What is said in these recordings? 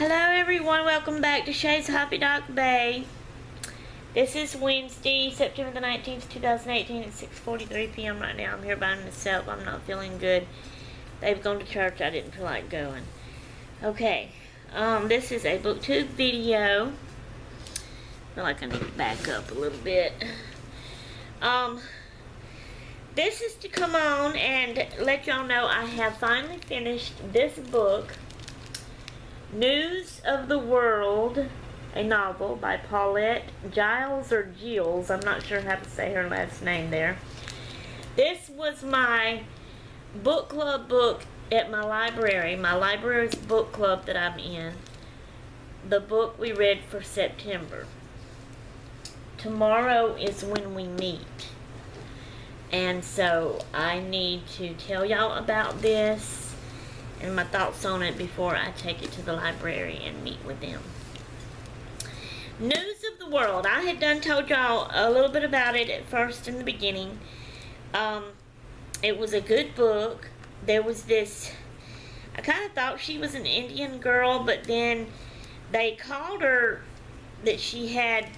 Hello everyone, welcome back to Shay's Happy Doc Bay. This is Wednesday, September the 19th, 2018 at 6:43 p.m. right now. I'm here by myself. I'm not feeling good. They've gone to church. I didn't feel like going. Okay, this is a booktube video. I feel like I need to back up a little bit. This is to come on and let y'all know I have finally finished this book, News of the World, a novel by Paulette Giles or Giles. I'm not sure how to say her last name there. This was my book club book at my library. My library's book club that I'm in. The book we read for September. Tomorrow is when we meet. And so I need to tell y'all about this and my thoughts on it before I take it to the library and meet with them. News of the World. I had told y'all a little bit about it at first in the beginning. It was a good book. There was this, I kind of thought she was an Indian girl, but then they called her that she had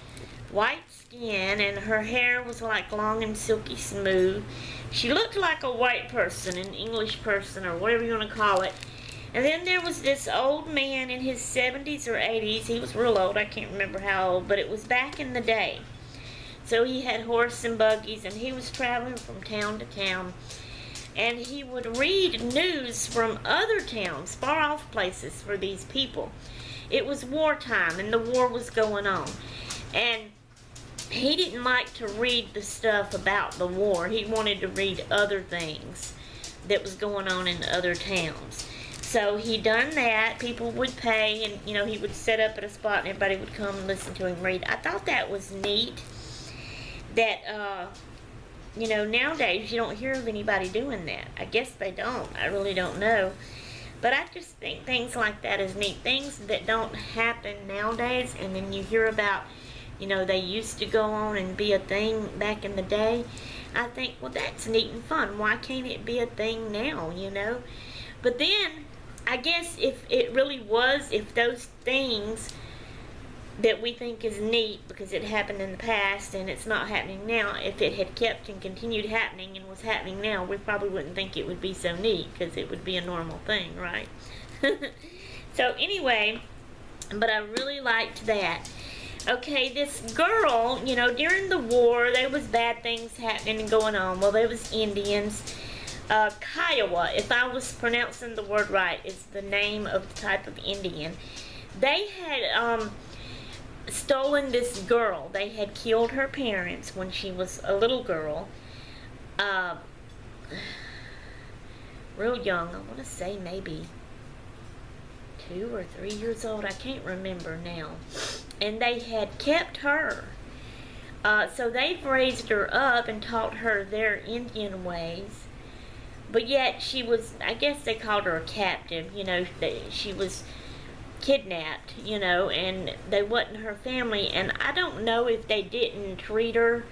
white skin and her hair was like long and silky smooth. She looked like a white person, an English person, or whatever you want to call it. And then there was this old man in his 70s or 80s. He was real old. I can't remember how old, but it was back in the day. So he had horse and buggies, and he was traveling from town to town. And he would read news from other towns, far off places for these people. It was wartime, and the war was going on. And he didn't like to read the stuff about the war. He wanted to read other things that was going on in other towns. So he done that. People would pay, and you know, he would set up at a spot and everybody would come and listen to him read. I thought that was neat. That you know, nowadays you don't hear of anybody doing that. I guess they don't. I really don't know. But I just think things like that is neat. Things that don't happen nowadays, and then you hear about, you know, they used to go on and be a thing back in the day. I think, well, that's neat and fun. Why can't it be a thing now, you know? But then, I guess if it really was, if those things that we think is neat because it happened in the past and it's not happening now, if it had kept and continued happening and was happening now, we probably wouldn't think it would be so neat because it would be a normal thing, right? So anyway, but I really liked that. Okay, this girl, you know, during the war, there was bad things happening and going on. Well, there was Indians. Kiowa, if I was pronouncing the word right, is the name of the type of Indian. They had stolen this girl. They had killed her parents when she was a little girl. Real young. I want to say maybe 2 or 3 years old. I can't remember now. And they had kept her. So they've raised her up and taught her their Indian ways. But yet she was, I guess they called her a captive, you know, she was kidnapped, you know, and they wasn't her family. And I don't know if they didn't treat her,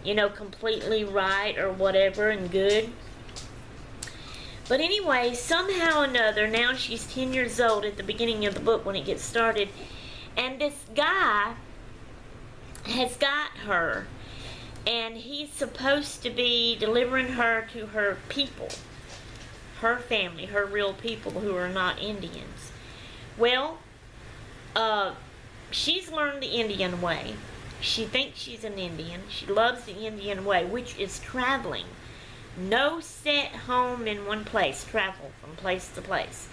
you know, completely right or whatever and good. But anyway, somehow or another, now she's 10 years old at the beginning of the book when it gets started. And this guy has got her. And he's supposed to be delivering her to her people. Her family, her real people who are not Indians. Well, she's learned the Indian way. She thinks she's an Indian. She loves the Indian way, which is traveling. No set home in one place. Travel from place to place.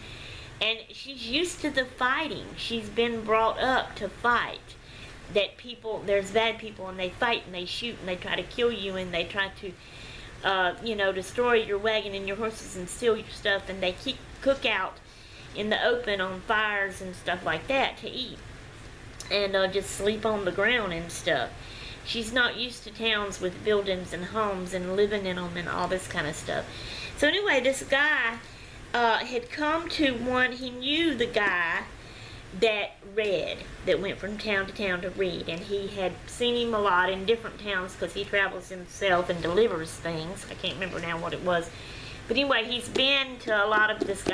And she's used to the fighting. She's been brought up to fight. That people, there's bad people and they fight and they shoot and they try to kill you and they try to, you know, destroy your wagon and your horses and steal your stuff, and they cook out in the open on fires and stuff like that to eat, and just sleep on the ground and stuff. She's not used to towns with buildings and homes and living in them and all this kind of stuff. So anyway, this guy had come to one, he knew the guy that read, that went from town to town to read, and he had seen him a lot in different towns because he travels himself and delivers things. I can't remember now what it was, but anyway, he's been to a lot of this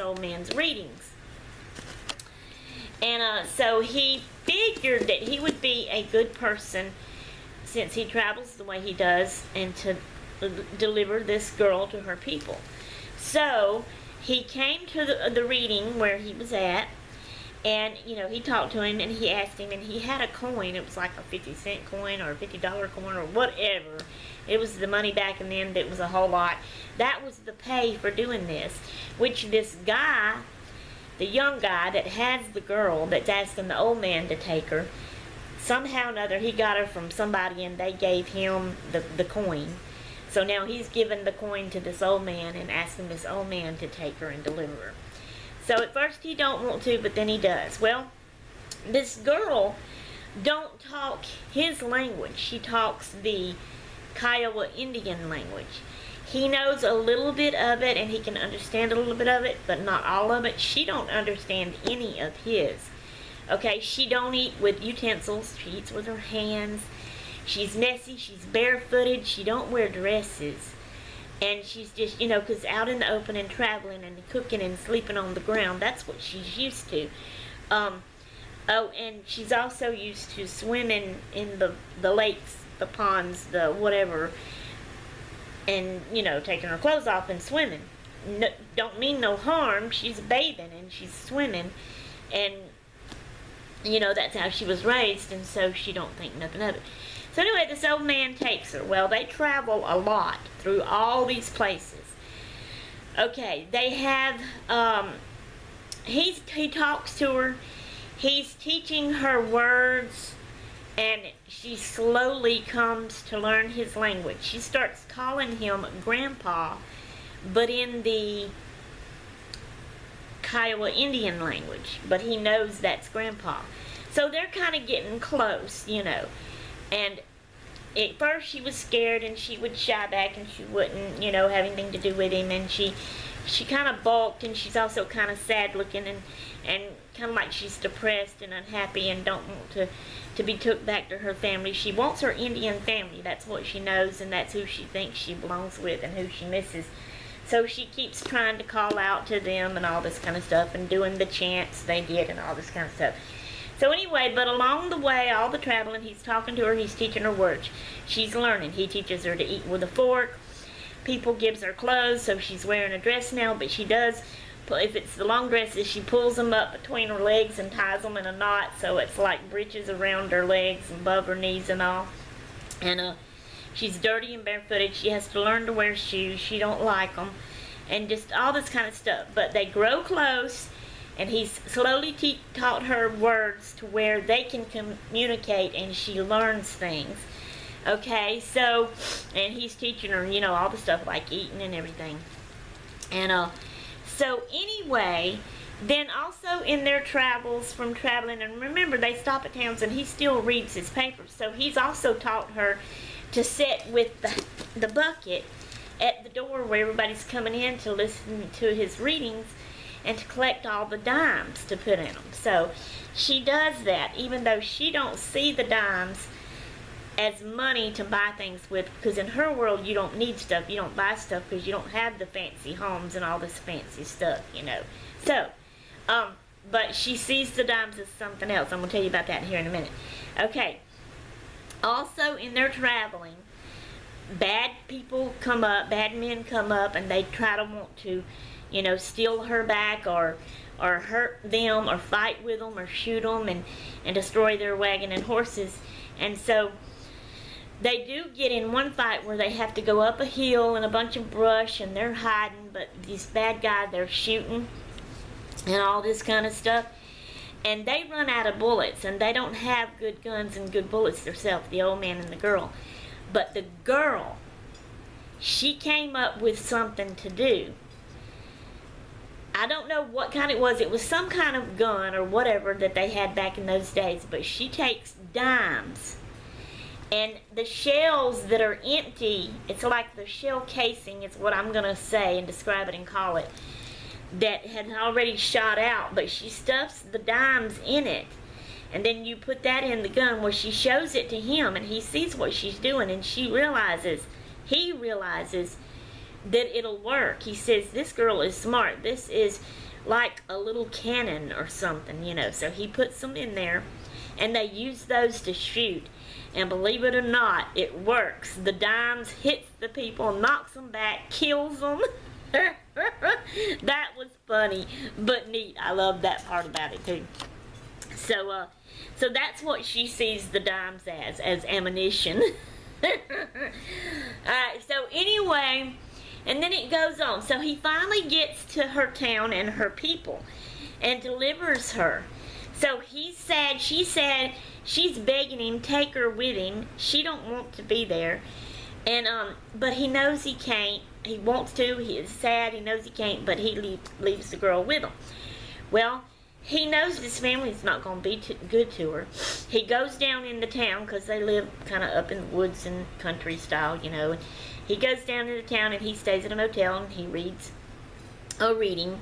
old man's readings. And so he figured that he would be a good person since he travels the way he does and to deliver this girl to her people. So he came to the reading where he was at, and he talked to him and he asked him, and he had a coin. It was like a 50-cent coin or a $50 coin or whatever. It was the money back and then that was a whole lot. That was the pay for doing this, which this guy, the young guy that has the girl that's asking the old man to take her, somehow or another he got her from somebody and they gave him the coin. So now he's giving the coin to this old man and asking this old man to take her and deliver her. So at first he don't want to, but then he does. Well, this girl don't talk his language. She talks the Kiowa Indian language. He knows a little bit of it and he can understand a little bit of it, but not all of it. She don't understand any of his. Okay, she don't eat with utensils. She eats with her hands. She's messy. She's barefooted. She don't wear dresses. And she's just, because out in the open and traveling and cooking and sleeping on the ground, that's what she's used to. Oh, and she's also used to swimming in the lakes, the ponds, the whatever, and, taking her clothes off and swimming. No, don't mean no harm. She's bathing and she's swimming. And, that's how she was raised, and so she don't think nothing of it. So anyway, this old man takes her. Well, they travel a lot through all these places. Okay, they have, he talks to her. He's teaching her words, and she slowly comes to learn his language. She starts calling him Grandpa, but in the Kiowa Indian language. But he knows that's Grandpa. So they're kind of getting close, And at first she was scared and she would shy back and she wouldn't, have anything to do with him. And she kind of balked, and she's also kind of sad looking and kind of like she's depressed and unhappy and don't want to be took back to her family. She wants her Indian family. That's what she knows, and that's who she thinks she belongs with and who she misses. So she keeps trying to call out to them and all this kind of stuff and doing the chants they did and all this kind of stuff. So anyway, but along the way, all the traveling, he's talking to her, he's teaching her words. She's learning. He teaches her to eat with a fork. People gives her clothes, so she's wearing a dress now, but she does, if it's the long dresses, she pulls them up between her legs and ties them in a knot, so it's like breeches around her legs and above her knees and all. And she's dirty and barefooted. She has to learn to wear shoes. She don't like them. And just all this kind of stuff. But they grow close, and he's slowly taught her words to where they can communicate, and she learns things. Okay, so, and he's teaching her, all the stuff like eating and everything. And so anyway, then also in their travels from traveling, and remember they stop at towns and he still reads his papers. So he's also taught her to sit with the bucket at the door where everybody's coming in to listen to his readings and to collect all the dimes to put in them. So she does that, even though she don't see the dimes as money to buy things with, because in her world you don't need stuff. You don't buy stuff because you don't have the fancy homes and all this fancy stuff, So, but she sees the dimes as something else. I'm going to tell you about that here in a minute. Okay. Also, in their traveling, bad people come up, bad men come up, and they try to want to, steal her back or hurt them or fight with them or shoot them and destroy their wagon and horses. And so they do get in one fight where they have to go up a hill in a bunch of brush and they're hiding, but these bad guys, they're shooting and all this kind of stuff. And they run out of bullets, and they don't have good guns and good bullets themselves, the old man and the girl. But the girl, she came up with something to do. I don't know what kind it was. It was some kind of gun or whatever that they had back in those days. But she takes dimes, and the shells that are empty, it's like the shell casing is what I'm going to say and describe it and call it, that had already shot out, but she stuffs the dimes in it, and then you put that in the gun where she shows it to him, and he sees what she's doing, and he realizes that it'll work. He says, this girl is smart. This is like a little cannon or something, you know. So he puts them in there, and they use those to shoot. And believe it or not, it works. The dimes hits the people, knocks them back, kills them. That was funny, but neat. I love that part about it too. So that's what she sees the dimes as ammunition. Alright, so anyway, and then it goes on. So he finally gets to her town and her people and delivers her. So he's sad. She's sad. She's begging him, take her with him. She don't want to be there. And but he knows he can't. He wants to. He is sad. He knows he can't, but he leaves the girl with him. Well, he knows this family's not going to be good to her. He goes down in the town because they live kind of up in the woods and country style, you know. And he goes down in the town and he stays at a motel and he reads a reading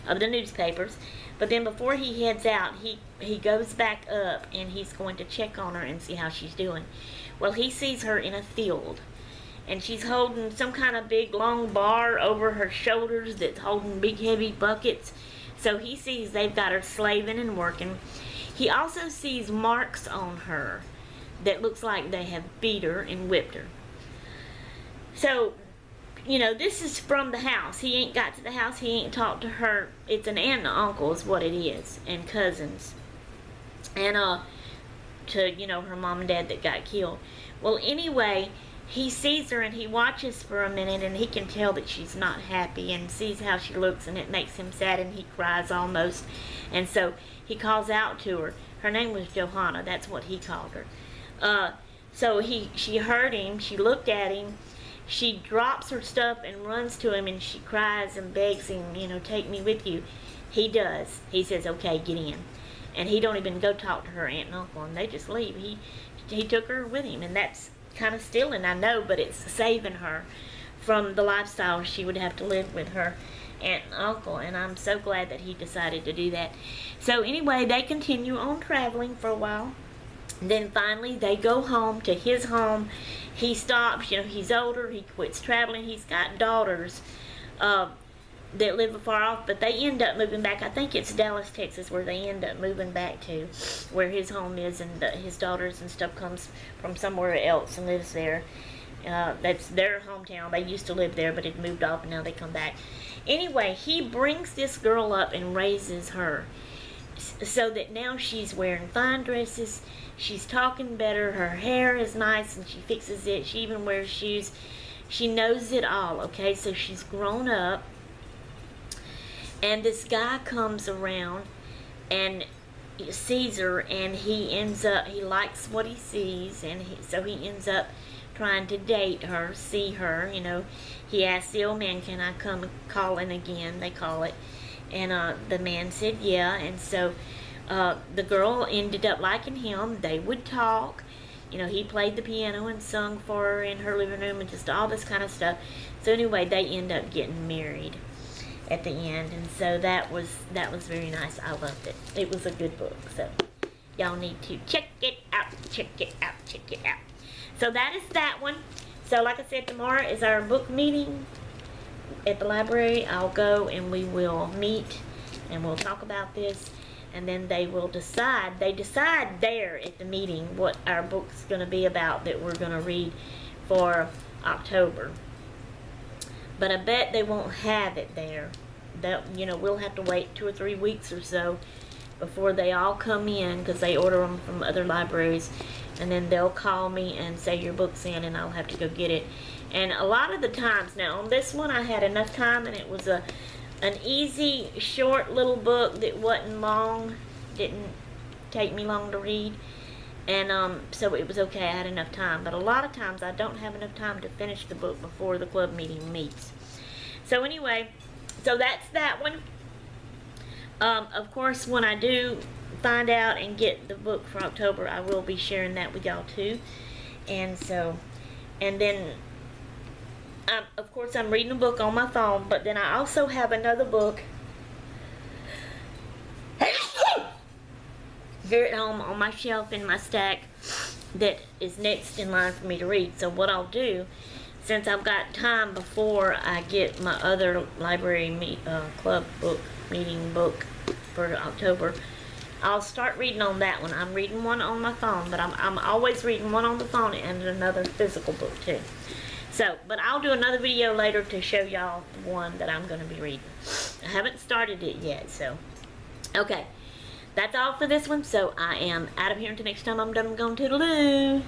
of the newspapers. But then before he heads out, he goes back up and he's going to check on her and see how she's doing. Well, he sees her in a field. And she's holding some kind of big long bar over her shoulders that's holding big heavy buckets. So he sees they've got her slaving and working. He also sees marks on her that looks like they have beat her and whipped her. So, you know, this is from the house. He ain't got to the house. He ain't talked to her. It's an aunt and uncle is what it is. And cousins. And, to, you know, her mom and dad that got killed. Well, anyway, he sees her and he watches for a minute and he can tell that she's not happy and sees how she looks and it makes him sad and he cries almost. And so he calls out to her. Her name was Johanna. That's what he called her. So she heard him. She looked at him. She drops her stuff and runs to him and she cries and begs him, you know, take me with you. He does. He says, okay, get in. And he don't even go talk to her aunt and uncle and they just leave. He took her with him and that's kind of stealing, I know, but it's saving her from the lifestyle she would have to live with her aunt and uncle, and I'm so glad that he decided to do that. So anyway, they continue on traveling for a while. Then finally they go home to his home. He stops, you know, he's older, he quits traveling. He's got daughters that live afar off, but they end up moving back. I think it's Dallas, Texas, where they end up moving back to, where his home is, and his daughters and stuff comes from somewhere else and lives there. That's their hometown. They used to live there, but it moved off, and now they come back. Anyway, he brings this girl up and raises her so that now she's wearing fine dresses. She's talking better. Her hair is nice, and she fixes it. She even wears shoes. She knows it all, okay? So she's grown up. And this guy comes around and sees her, and he likes what he sees, and so he ends up trying to date her, see her, you know. He asked the old man, can I come calling again, they call it. And the man said yeah, and so the girl ended up liking him. They would talk. You know, he played the piano and sung for her in her living room and just all this kind of stuff. So anyway, they end up getting married at the end, and so that was very nice. I loved it. It was a good book, so y'all need to check it out. So that is that one. So like I said, tomorrow is our book meeting at the library. I'll go and we will meet and we'll talk about this, and then they will decide. They decide there at the meeting what our book's going to be about that we're going to read for October. But I bet they won't have it there. You know, we'll have to wait 2 or 3 weeks or so before they all come in, because they order them from other libraries, and then they'll call me and say your book's in, and I'll have to go get it. And a lot of the times, now on this one I had enough time, and it was an easy, short little book that wasn't long, didn't take me long to read. And so it was okay, I had enough time. But a lot of times I don't have enough time to finish the book before the club meeting meets. So anyway, so that's that one. Of course, when I do find out and get the book for October, I will be sharing that with y'all too. And so, and then, of course, I'm reading a book on my phone, but then I also have another book here at home on my shelf in my stack that is next in line for me to read. So what I'll do, since I've got time before I get my other library club book reading book for October. I'll start reading on that one. I'm reading one on my phone, but I'm always reading one on the phone and another physical book too. So, but I'll do another video later to show y'all the one that I'm going to be reading. I haven't started it yet, so. Okay, that's all for this one. So I am out of here until next time I'm done. I'm going toodaloo.